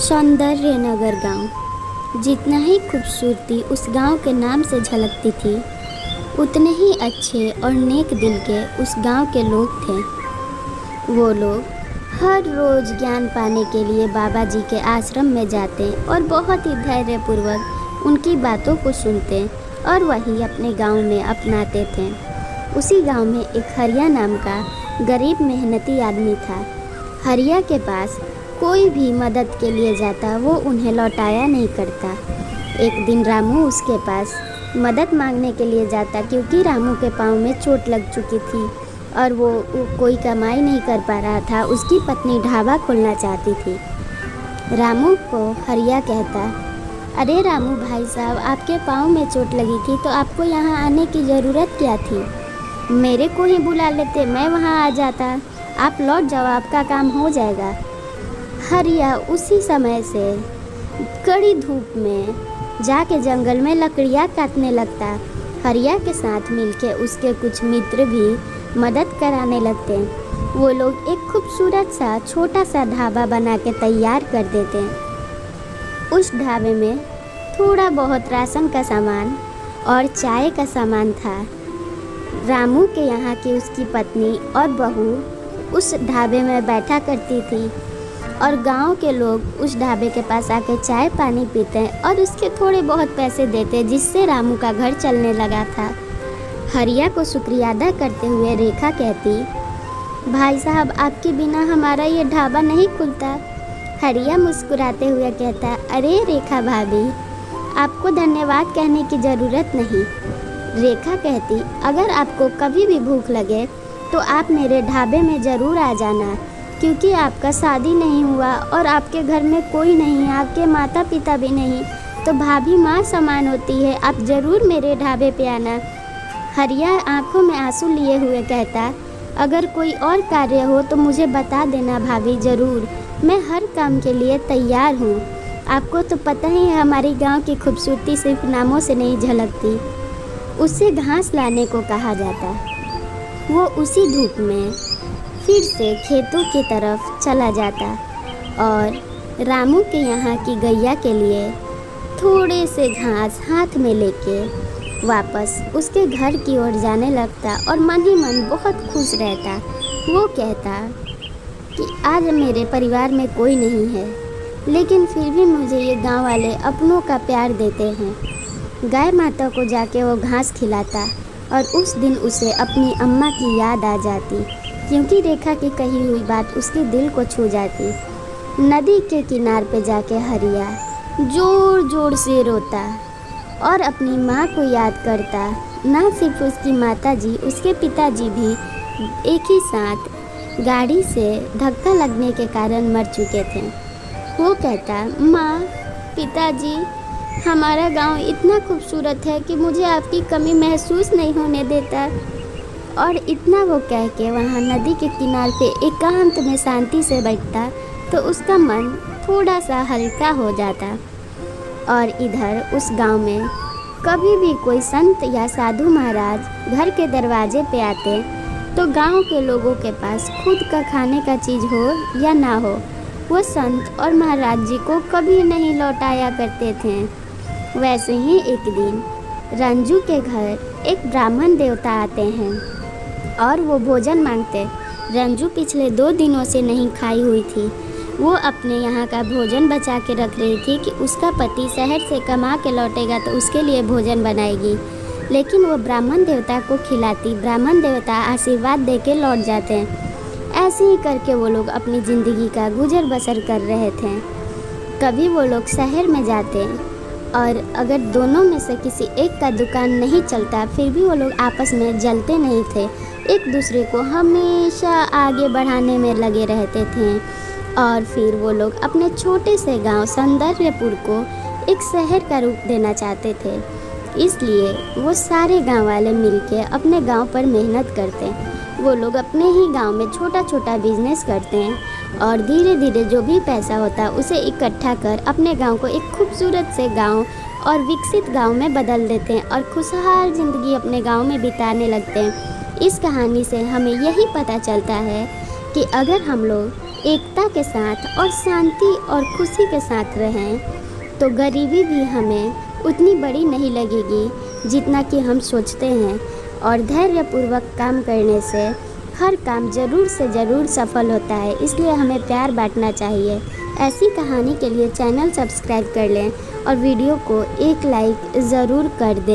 सौंदर्य नगर गांव। जितना ही खूबसूरती उस गांव के नाम से झलकती थी, उतने ही अच्छे और नेक दिल के उस गांव के लोग थे। वो लोग हर रोज़ ज्ञान पाने के लिए बाबा जी के आश्रम में जाते और बहुत ही धैर्यपूर्वक उनकी बातों को सुनते और वही अपने गांव में अपनाते थे। उसी गांव में एक हरिया नाम का गरीब मेहनती आदमी था। हरिया के पास कोई भी मदद के लिए जाता वो उन्हें लौटाया नहीं करता। एक दिन रामू उसके पास मदद मांगने के लिए जाता, क्योंकि रामू के पाँव में चोट लग चुकी थी और वो कोई कमाई नहीं कर पा रहा था। उसकी पत्नी ढाबा खोलना चाहती थी। रामू को हरिया कहता, अरे रामू भाई साहब, आपके पाँव में चोट लगी थी तो आपको यहाँ आने की ज़रूरत क्या थी? मेरे को ही बुला लेते, मैं वहाँ आ जाता। आप लौट जाओ, आपका काम हो जाएगा। हरिया उसी समय से कड़ी धूप में जाके जंगल में लकड़ियाँ काटने लगता। हरिया के साथ मिलके उसके कुछ मित्र भी मदद कराने लगते। वो लोग एक खूबसूरत सा छोटा सा ढाबा बना के तैयार कर देते। उस ढाबे में थोड़ा बहुत राशन का सामान और चाय का सामान था। रामू के यहाँ की उसकी पत्नी और बहू उस ढाबे में बैठा करती थी और गांव के लोग उस ढाबे के पास आके चाय पानी पीते और उसके थोड़े बहुत पैसे देते, जिससे रामू का घर चलने लगा था। हरिया को शुक्रिया अदा करते हुए रेखा कहती, भाई साहब, आपके बिना हमारा ये ढाबा नहीं खुलता। हरिया मुस्कुराते हुए कहता, अरे रेखा भाभी, आपको धन्यवाद कहने की ज़रूरत नहीं। रेखा कहती, अगर आपको कभी भी भूख लगे तो आप मेरे ढाबे में ज़रूर आ जाना, क्योंकि आपका शादी नहीं हुआ और आपके घर में कोई नहीं, आपके माता पिता भी नहीं, तो भाभी माँ समान होती है। आप ज़रूर मेरे ढाबे पे आना। हरिया आंखों में आंसू लिए हुए कहता, अगर कोई और कार्य हो तो मुझे बता देना भाभी, ज़रूर। मैं हर काम के लिए तैयार हूँ। आपको तो पता ही है हमारे गांव की खूबसूरती सिर्फ नामों से नहीं झलकती। उससे घास लाने को कहा जाता। वो उसी धूप में फिर से खेतों की तरफ चला जाता और रामू के यहाँ की गैया के लिए थोड़े से घास हाथ में लेके वापस उसके घर की ओर जाने लगता और मन ही मन बहुत खुश रहता। वो कहता कि आज मेरे परिवार में कोई नहीं है, लेकिन फिर भी मुझे ये गांव वाले अपनों का प्यार देते हैं। गाय माता को जाके वो घास खिलाता और उस दिन उसे अपनी अम्मा की याद आ जाती, क्योंकि रेखा की कही हुई बात उसके दिल को छू जाती। नदी के किनार पे जाके हरिया जोर जोर से रोता और अपनी माँ को याद करता। ना सिर्फ उसकी माताजी, उसके पिताजी भी एक ही साथ गाड़ी से धक्का लगने के कारण मर चुके थे। वो कहता, माँ, पिताजी, हमारा गांव इतना खूबसूरत है कि मुझे आपकी कमी महसूस नहीं होने देता। और इतना वो कह के वहाँ नदी के किनारे पे एकांत में शांति से बैठता तो उसका मन थोड़ा सा हल्का हो जाता। और इधर उस गांव में कभी भी कोई संत या साधु महाराज घर के दरवाजे पे आते तो गांव के लोगों के पास खुद का खाने का चीज़ हो या ना हो, वो संत और महाराज जी को कभी नहीं लौटाया करते थे। वैसे ही एक दिन रंजू के घर एक ब्राह्मण देवता आते हैं और वो भोजन मांगते। रंजू पिछले 2 दिनों से नहीं खाई हुई थी। वो अपने यहाँ का भोजन बचा के रख रही थी कि उसका पति शहर से कमा के लौटेगा तो उसके लिए भोजन बनाएगी, लेकिन वो ब्राह्मण देवता को खिलाती। ब्राह्मण देवता आशीर्वाद दे के लौट जाते हैं। ऐसे ही करके वो लोग अपनी ज़िंदगी का गुजर बसर कर रहे थे। कभी वो लोग शहर में जाते और अगर दोनों में से किसी एक का दुकान नहीं चलता, फिर भी वो लोग आपस में जलते नहीं थे, एक दूसरे को हमेशा आगे बढ़ाने में लगे रहते थे। और फिर वो लोग अपने छोटे से गांव सौंदर्यपुर को एक शहर का रूप देना चाहते थे। इसलिए वो सारे गांव वाले मिलके अपने गांव पर मेहनत करते हैं। वो लोग अपने ही गांव में छोटा छोटा बिजनेस करते हैं और धीरे धीरे जो भी पैसा होता है उसे इकट्ठा कर अपने गांव को एक खूबसूरत से गांव और विकसित गांव में बदल देते हैं और खुशहाल ज़िंदगी अपने गांव में बिताने लगते हैं। इस कहानी से हमें यही पता चलता है कि अगर हम लोग एकता के साथ और शांति और खुशी के साथ रहें तो गरीबी भी हमें उतनी बड़ी नहीं लगेगी जितना कि हम सोचते हैं। और धैर्यपूर्वक काम करने से हर काम ज़रूर से ज़रूर सफल होता है, इसलिए हमें प्यार बांटना चाहिए। ऐसी कहानी के लिए चैनल सब्सक्राइब कर लें और वीडियो को एक लाइक ज़रूर कर दें।